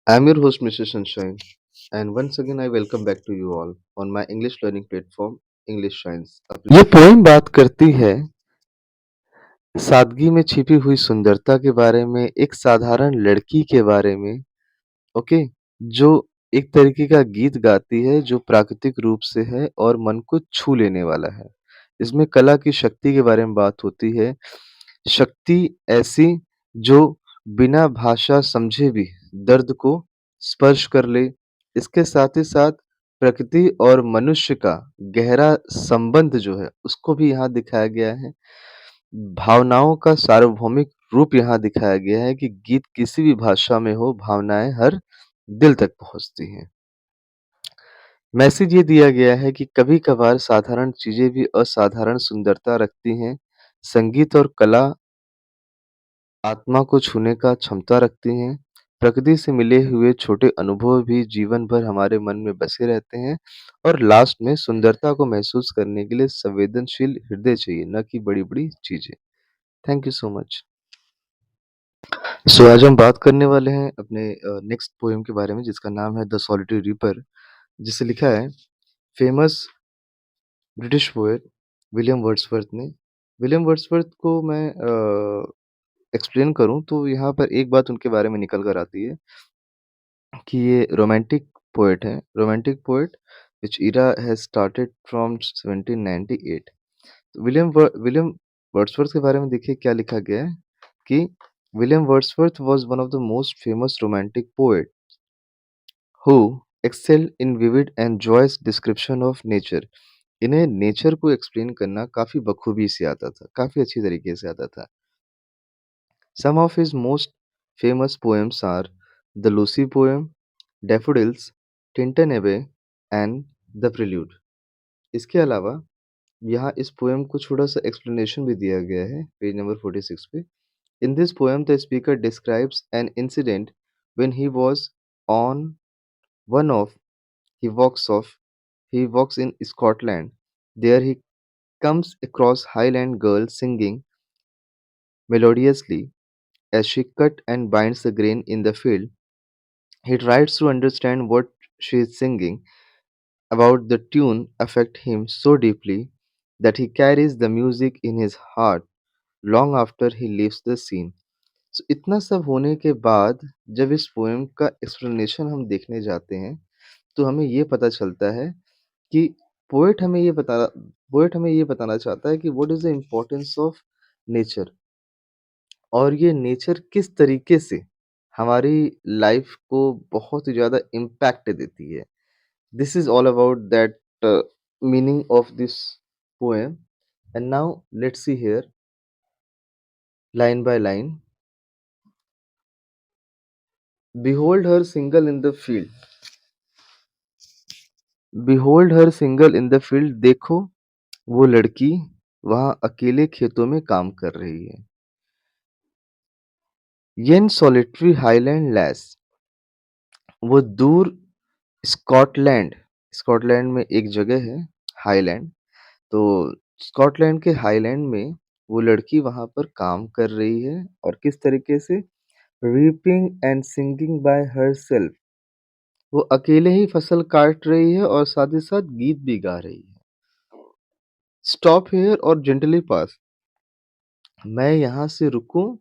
I'm your host, Mr. Sunshine, and once again, I welcome back to you all on my English learning platform, English Shines. ये poem बात करती है सादगी में छिपी हुई सुंदरता के बारे में, एक साधारण लड़की के बारे में, ओके, जो एक तरीके का गीत गाती है जो प्राकृतिक रूप से है और मन को छू लेने वाला है। इसमें कला की शक्ति के बारे में बात होती है। शक्ति ऐसी जो बिना भाषा समझे भी दर्द को स्पर्श कर ले। इसके साथ ही साथ प्रकृति और मनुष्य का गहरा संबंध जो है उसको भी यहाँ दिखाया गया है। भावनाओं का सार्वभौमिक रूप यहाँ दिखाया गया है कि गीत किसी भी भाषा में हो, भावनाएँ हर दिल तक पहुँचती हैं। मैसेज ये दिया गया है कि कभी-कभार साधारण चीज़ें भी असाधारण सुंदरता रखती हैं। संगीत और कला आत्मा को छूने का क्षमता रखती हैं। प्रकृति से मिले हुए छोटे अनुभव भी जीवन भर हमारे मन में बसे रहते हैं और लास्ट में सुंदरता को महसूस करने के लिए संवेदनशील हृदय चाहिए, ना कि बड़ी-बड़ी चीज़ें। Thank you so much. आज हम बात करने वाले हैं अपने नेक्स्ट पोएम के बारे में जिसका नाम है द सॉलिटरी रीपर, जिसे लिखा है famous British poet William Wordsworth ने। विलियम वर्ड्सवर्थ को मैं एक्सप्लेन करूँ तो यहाँ पर एक बात उनके बारे में निकल कर आती है कि ये रोमांटिक पोएट हैं। Romantic poet which era has started from 1798। William Wordsworth के बारे में देखिए क्या लिखा गया है कि William Wordsworth was one of the most famous romantic poet who excelled in vivid and joyous description of nature. इन्हें नेचर को एक्सप्लेन करना काफ़ी बखूबी से आता था, काफ़ी अच्छी तरीके से आता था। Some of his most famous poems are the Lucy poem, Daffodils, Tintin Abbey and The Prelude। इसके अलावा यहाँ इस पोएम को थोड़ा-सा एक्सप्लेनेशन भी दिया गया है पेज नंबर 46 पे। In this poem, the speaker describes an incident when he was on one of he walks off he walks in Scotland. There he comes across Highland girl singing melodiously as she cut and binds the grain in the field. He tries to understand what she is singing about. The tune affects him so deeply that he carries the music in his heart long after he leaves the scene। So, इतना सब होने के बाद जब इस poem का explanation हम देखने जाते हैं तो हमें ये पता चलता है कि पोएट हमें ये बताना चाहता है कि what is the importance of nature और ये नेचर किस तरीके से हमारी लाइफ को बहुत ही ज़्यादा इम्पैक्ट देती है। This is all about that meaning of this poem. And now let's see here line by line. Behold her single in the field. Behold her single in the field. देखो वो लड़की वहाँ अकेले खेतों में काम कर रही है। Yen solitary highland lass, वो दूर स्कॉटलैंड, स्कॉटलैंड में एक जगह है हाईलैंड, तो स्कॉटलैंड के हाईलैंड में वो लड़की वहाँ पर काम कर रही है और किस तरीके से reaping and singing by herself, वो अकेले ही फसल काट रही है और साथ ही साथ गीत भी गा रही है। स्टॉप हियर और जेंटली पास, मैं यहाँ से रुकूं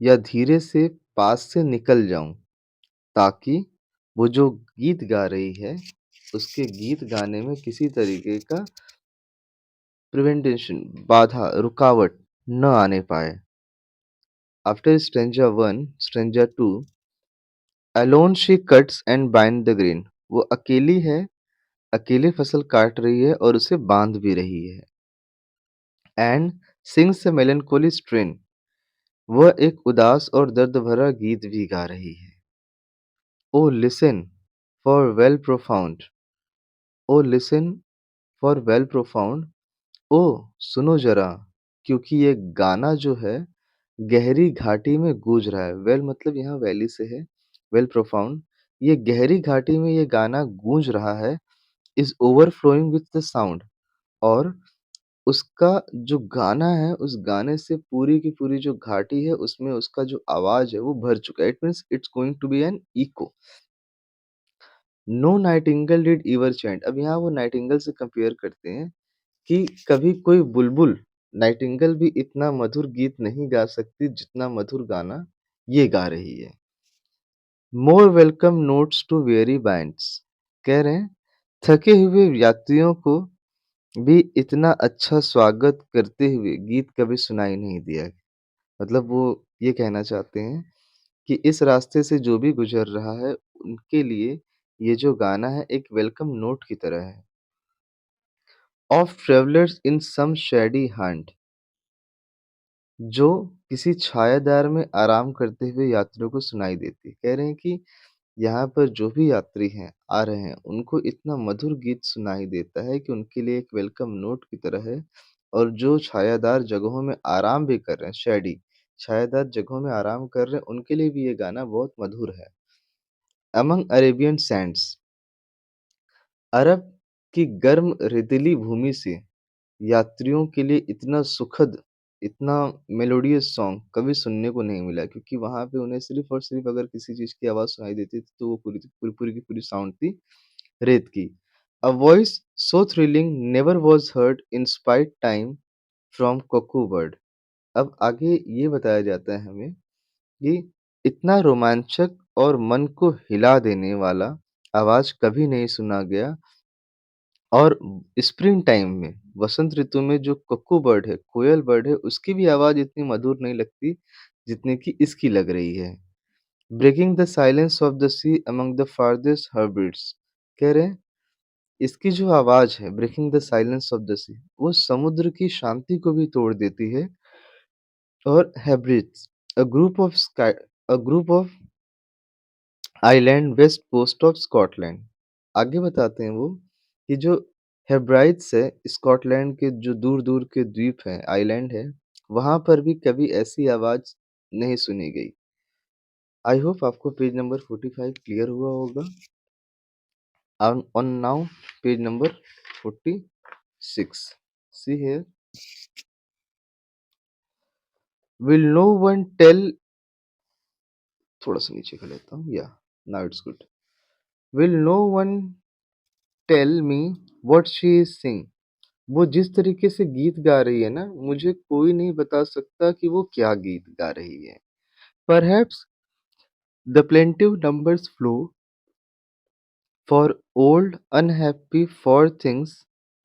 या धीरे से पास से निकल जाऊं ताकि वो जो गीत गा रही है उसके गीत गाने में किसी तरीके का प्रिवेंटेशन बाधा रुकावट न आने पाए। After stranger one stranger to alone she cuts and bind the green, वो अकेली है, अकेले फसल काट रही है और उसे बांध भी रही है। एंड सिंग्स अ मेलनकोली स्ट्रेन, वह एक उदास और दर्द भरा गीत भी गा रही है। O listen for vale profound, O listen for vale profound, ओ सुनो जरा, क्योंकि ये गाना जो है गहरी घाटी में गूंज रहा है। वेल मतलब यहाँ वैली से है, वेल प्रोफाउंड, ये गहरी घाटी में ये गाना गूंज रहा है, is overflowing with the sound, और उसका जो गाना है, उस गाने से पूरी की पूरी जो घाटी है, उसमें उसका जो आवाज़ है, वो भर चुका है। It means it's going to be an echo. No nightingale did ever chant. अब यहाँ वो नाइटिंगेल से कंपेयर करते हैं कि कभी कोई बुलबुल, नाइटिंगेल भी इतना मधुर गीत नहीं गा सकती जितना मधुर गाना ये गा रही है। More welcome notes to weary bands. कह रहे हैं थके हुए यात्रियों को भी इतना अच्छा स्वागत करते हुए गीत कभी सुनाई नहीं दिया। मतलब वो ये कहना चाहते हैं कि इस रास्ते से जो भी गुजर रहा है, उनके लिए ये जो गाना है एक वेलकम नोट की तरह है। Of travellers in some shady haunt, जो किसी छायादार में आराम करते हुए यात्रियों को सुनाई देती है। कह रहे हैं कि यहाँ पर जो भी यात्री हैं, आ रहे हैं, उनको इतना मधुर गीत सुनाई देता है कि उनके लिए एक वेलकम नोट की तरह है। और जो छायादार जगहों में आराम भी कर रहे हैं, छायादार जगहों में आराम कर रहे हैं, उनके लिए भी ये गाना बहुत मधुर है। अमंग अरेबियन सैंड्स, अरब की गर्म रेतीली भूमि से यात्रियों के लिए इतना सुखद, इतना मेलोडियस सॉन्ग कभी सुनने को नहीं मिला, क्योंकि वहाँ पे उन्हें सिर्फ़ और सिर्फ़ अगर किसी चीज़ की आवाज़ सुनाई देती थी, तो वो पूरी की पूरी साउंड थी रेत की। A voice so thrilling never was heard in spite time from Kuku bird. अब आगे ये बताया जाता है हमें कि इतना रोमांचक और मन को हिला देने वाला आवाज़ कभी नहीं सुना गया। और स्प्रिंग टाइम में, वसंत ऋतु में जो कुक्कू बर्ड है, कोयल बर्ड है, उसकी भी आवाज़ इतनी मधुर नहीं लगती, जितनी कि इसकी लग रही है। Breaking the silence of the sea among the farthest Hebrides. कह रहे हैं, इसकी जो आवाज़ है, breaking the silence of the sea, वो समुद्र की शांति को भी तोड़ देती है। और Hebrides, a group of Skye a group of island west coast of Scotland. आगे बताते हैं वो कि जो हेब्राइड्स है, स्कॉटलैंड के जो दूर-दूर के द्वीप हैं, आइलैंड है, वहाँ पर भी कभी ऐसी आवाज़ नहीं सुनी गई। आई होप आपको पेज नंबर 45 क्लियर हुआ होगा। On now page number 46। See here, will no one tell, थोड़ा-सा नीचे कर लेता हूँ, या now it's good. Will no one tell me what she is sing. वो जिस तरीके से गीत गा रही है ना, मुझे कोई नहीं बता सकता कि वो क्या गीत गा रही है। Perhaps the plaintive numbers flow for old unhappy for things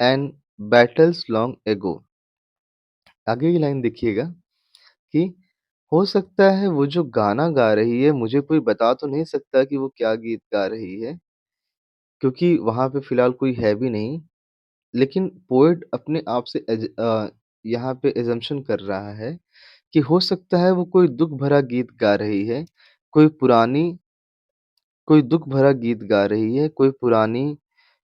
and battles long ago। आगे की लाइन देखिएगा कि हो सकता है वो जो गाना गा रही है, मुझे कोई बता तो नहीं सकता कि वो क्या गीत गा रही है, क्योंकि वहाँ पे फिलहाल कोई है भी नहीं। लेकिन पोएट अपने आप से यहाँ पे अज़म्पशन कर रहा है कि हो सकता है वो कोई दुःख भरा गीत गा रही है, कोई पुरानी कोई दुःख भरा गीत गा रही है, कोई पुरानी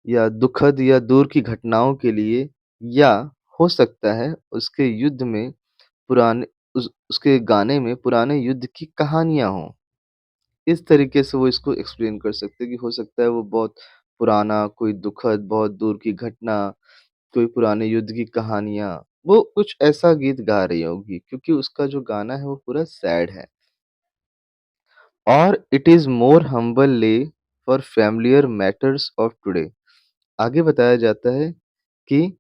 या दुखद या दूर की घटनाओं के लिए, या हो सकता है उसके युद्ध में पुराने उसके गाने में पुराने युद्ध की कहानियाँ हों। इस तरीके से वो इसको एक्सप्लेन कर सकते हैं कि हो सकता है वो बहुत पुराना, कोई दुखद, बहुत दूर की घटना, कोई पुराने युद्ध की कहानियाँ, वो कुछ ऐसा गीत गा रही होगी, क्योंकि उसका जो गाना है वो पूरा सैड है। और इट इज़ मोर हम्बल ले for familiar matters of today. आगे बताया जाता है कि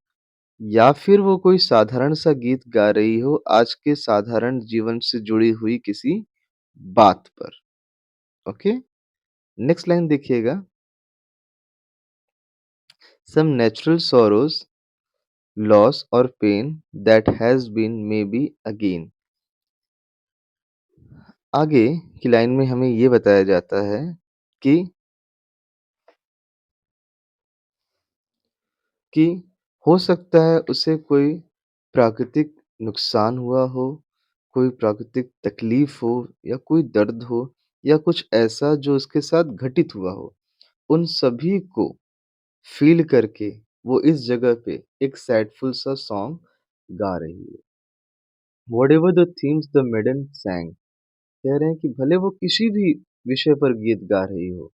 या फिर वो कोई साधारण सा गीत गा रही हो आज के साधारण जीवन से जुड़ी हुई किसी बात पर। ओके? नेक्स्ट लाइन देखिएगा, सम नेचुरल सॉरोज़, लॉस और pain that has been may be again. आगे की लाइन में हमें ये बताया जाता है कि कि हो सकता है उसे कोई प्राकृतिक नुकसान हुआ हो, कोई प्राकृतिक तकलीफ़ हो, या कोई दर्द हो, या कुछ ऐसा जो उसके साथ घटित हुआ हो। उन सभी को फ़ील करके वो इस जगह पे एक सैडफुल सा सॉन्ग गा रही है। Whatever the themes the maiden sang, कह रहे हैं कि भले वो किसी भी विषय पर गीत गा रही हो,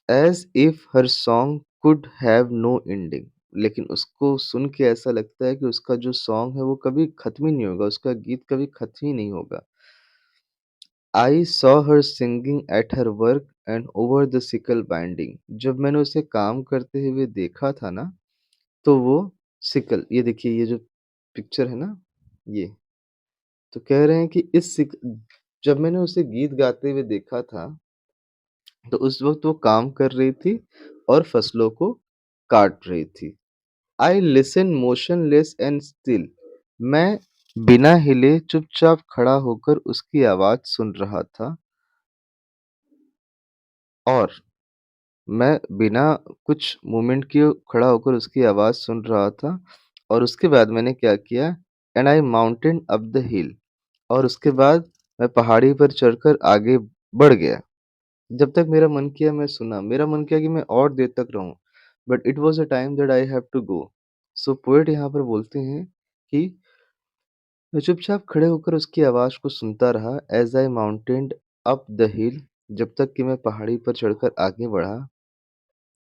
as if her song could have no ending। लेकिन उसको सुन के ऐसा लगता है कि उसका जो सॉन्ग है वो कभी खत्म ही नहीं होगा, उसका गीत कभी खत्म ही नहीं होगा। I saw her singing at her work and over the sickle binding. जब मैंने उसे काम करते हुए देखा था ना, तो वो सिकल, ये देखिए ये जो पिक्चर है ना, ये, तो कह रहे हैं कि इस सिक जब मैंने उसे गीत गाते हुए देखा था, तो उस वक़्त वो काम कर रही थी और फसलों को काट रही थी। I listen motionless and still. मैं बिना हिले चुपचाप खड़ा होकर उसकी आवाज़ सुन रहा था और मैं बिना कुछ मूवमेंट किए खड़ा होकर उसकी आवाज़ सुन रहा था और उसके बाद मैंने क्या किया, and I mountain up the हिल, और उसके बाद मैं पहाड़ी पर चढ़कर आगे बढ़ गया। जब तक मेरा मन किया मैं सुना, मेरा मन किया कि मैं और देर तक रहूँ, but it was a time that I have to go. So poet यहाँ पर बोलते हैं कि मैं चुपचाप खड़े होकर उसकी आवाज़ को सुनता रहा as I mounted up the hill, जब तक कि मैं पहाड़ी पर चढ़कर आगे बढ़ा।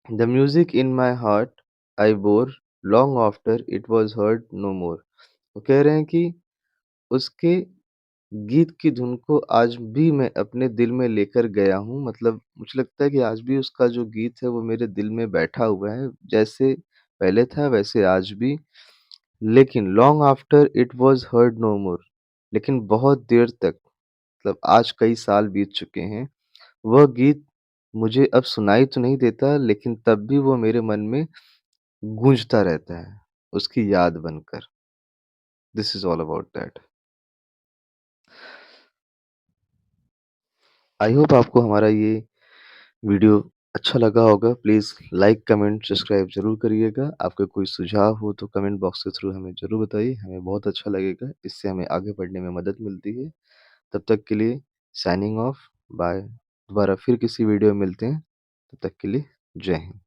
The music in my heart I bore long after it was heard no more. वो कह रहे हैं कि उसके गीत की धुन को आज भी मैं अपने दिल में लेकर गया हूँ। मतलब मुझे लगता है कि आज भी उसका जो गीत है वो मेरे दिल में बैठा हुआ है। जैसे पहले था वैसे आज भी, लेकिन long after it was heard no more, लेकिन बहुत देर तक, मतलब आज कई साल बीत चुके हैं, वह गीत मुझे अब सुनाई तो नहीं देता, लेकिन तब भी वो मेरे मन में गूंजता रहता है, उसकी याद बनकर। This is all about that. I hope आपको हमारा ये वीडियो अच्छा लगा होगा। प्लीज़ लाइक, कमेंट, सब्सक्राइब ज़रूर करिएगा। आपके कोई सुझाव हो तो कमेंट बॉक्स के थ्रू हमें ज़रूर बताइए, हमें बहुत अच्छा लगेगा। इससे हमें आगे बढ़ने में मदद मिलती है। तब तक के लिए साइनिंग ऑफ, बाय। दोबारा फिर किसी वीडियो में मिलते हैं। तब तक के लिए जय हिंद।